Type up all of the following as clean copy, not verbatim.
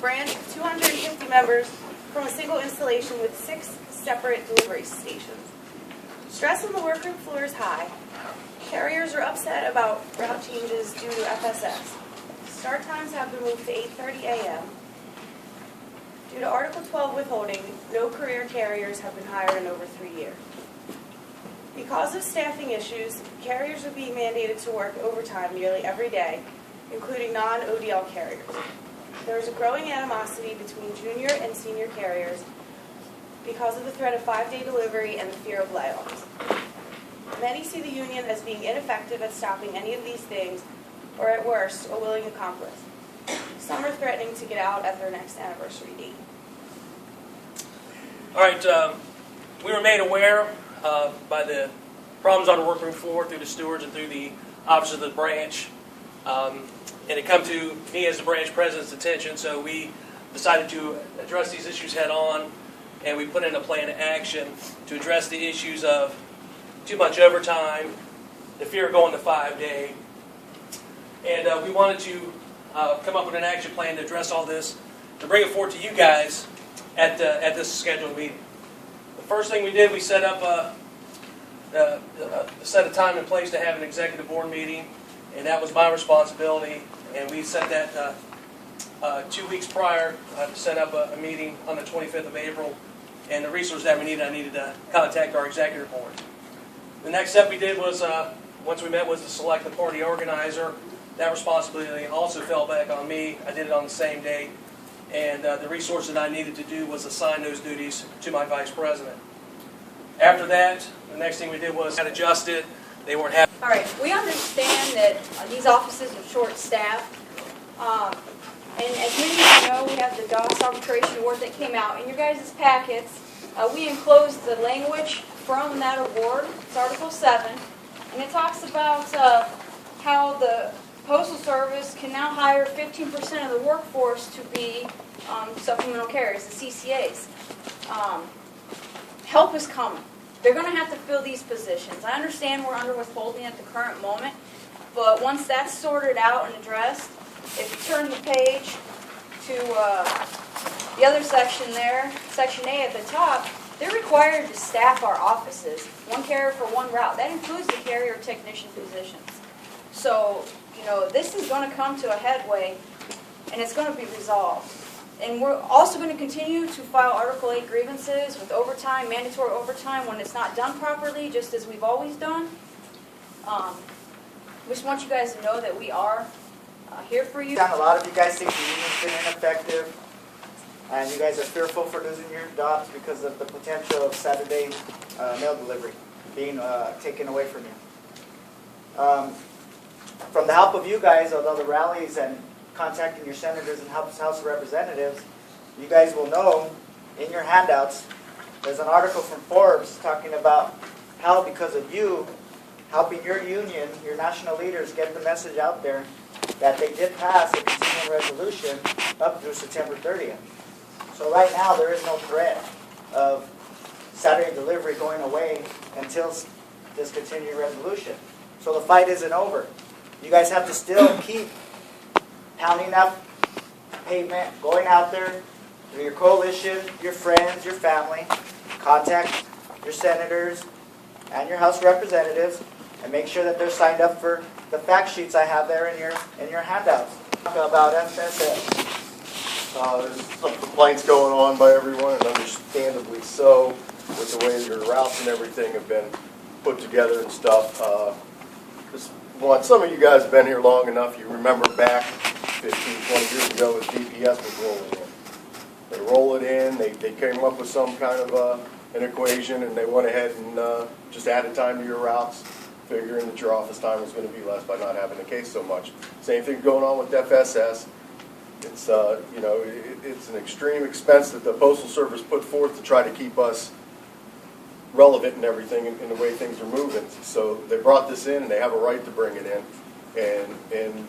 branch of 250 members from a single installation with 6 separate delivery stations. Stress on the workroom floor is high. Carriers are upset about route changes due to FSS. Start times have been moved to 8:30 a.m. Due to Article 12 withholding, no career carriers have been hired in over 3 years. Because of staffing issues, carriers are being mandated to work overtime nearly every day, including non-ODL carriers. There is a growing animosity between junior and senior carriers because of the threat of 5-day delivery and the fear of layoffs. Many see the union as being ineffective at stopping any of these things, or at worst, a willing accomplice. Some are threatening to get out at their next anniversary date. All right, we were made aware by the problems on the workroom floor through the stewards and through the officers of the branch. And it come to me as the branch president's attention, so we decided to address these issues head on, and we put in a plan of action to address the issues of too much overtime, the fear of going to 5-day, and we wanted to come up with an action plan to address all this, to bring it forward to you guys at this scheduled meeting. The first thing we did, we set up a set of time and place to have an executive board meeting, and that was my responsibility. And we set that 2 weeks prior to set up a meeting on the 25th of April. And the resource that we needed, I needed to contact our executive board. The next step we did was, once we met, was to select the party organizer. That responsibility also fell back on me. I did it on the same day. And the resource that I needed to do was assign those duties to my vice president. After that, the next thing we did was adjust it. They weren't happy. All right, we understand that these offices are short-staffed. And as many of you know, we have the DOS arbitration award that came out. In your guys' packets, we enclosed the language from that award. It's Article 7. And it talks about how the Postal Service can now hire 15% of the workforce to be supplemental carriers, the CCAs. Help is coming. They're going to have to fill these positions. I understand we're under withholding at the current moment, but once that's sorted out and addressed, if you turn the page to the other section there, Section A at the top, they're required to staff our offices, one carrier for one route. That includes the carrier technician positions. So, you know, this is going to come to a headway, and it's going to be resolved. And we're also going to continue to file Article 8 grievances with overtime, mandatory overtime, when it's not done properly, just as we've always done. We just want you guys to know that we are here for you. A lot of you guys think the union's been ineffective, and you guys are fearful for losing your jobs because of the potential of Saturday mail delivery being taken away from you. From the help of you guys, although the rallies and contacting your senators and House of Representatives, you guys will know in your handouts, there's an article from Forbes talking about how, because of you, helping your union, your national leaders get the message out there that they did pass a continuing resolution up through September 30th. So right now there is no threat of Saturday delivery going away until this continuing resolution. So the fight isn't over. You guys have to still keep pounding up pavement, going out there through your coalition, your friends, your family, contact your senators and your House Representatives, and make sure that they're signed up for the fact sheets I have there in your handouts. Talk about FSS. There's some complaints going on by everyone, and understandably so, with the way your routes and everything have been put together and stuff. Some of you guys have been here long enough, you remember back 15, 20 years ago as DPS was rolling in. They roll it in, they came up with some kind of an equation, and they went ahead and just added time to your routes, figuring that your office time was going to be less by not having the case so much. Same thing going on with FSS. It's it's an extreme expense that the Postal Service put forth to try to keep us relevant and everything in the way things are moving. So they brought this in, and they have a right to bring it in, and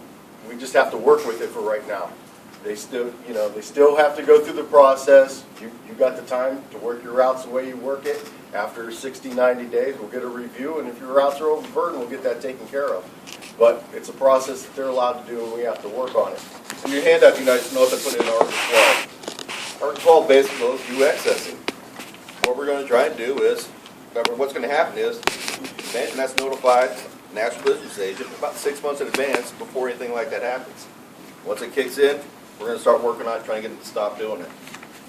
we just have to work with it for right now. They still have to go through the process. You got the time to work your routes the way you work it. After 60, 90 days, we'll get a review, and if your routes are overburdened, we'll get that taken care of. But it's a process that they're allowed to do, and we have to work on it. In your handout, you guys notice I put in Article 12. Article 12 basically goes to accessing. What we're going to try and do is, what's going to happen is, management has to notify National Business Agent about 6 months in advance before anything like that happens. Once it kicks in, we're going to start working on trying to get them to stop doing it.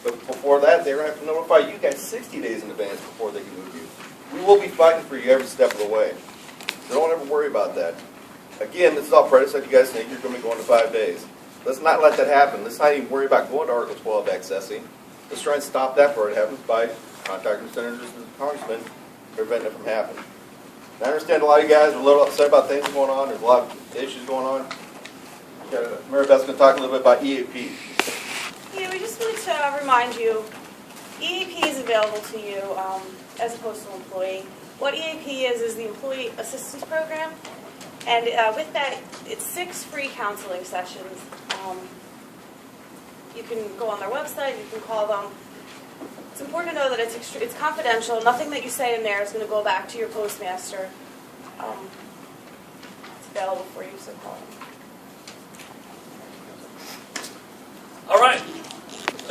But before that, they're going to have to notify you guys 60 days in advance before they can move you. We will be fighting for you every step of the way. So don't ever worry about that. Again, this is all predecessor. You guys think you're going to be going to 5 days. Let's not let that happen. Let's not even worry about going to Article 12 accessing. Let's try and stop that before it happens by contacting senators and congressmen, preventing it from happening. And I understand a lot of you guys are a little upset about things going on. There's a lot of issues going on. Mary Beth's going to talk a little bit about EAP. Yeah, we just wanted to remind you, EAP is available to you as a postal employee. What EAP is the Employee Assistance Program. And with that, it's 6 free counseling sessions. You can go on their website, you can call them. It's important to know that it's confidential. Nothing that you say in there is going to go back to your postmaster. It's available for you, so call them.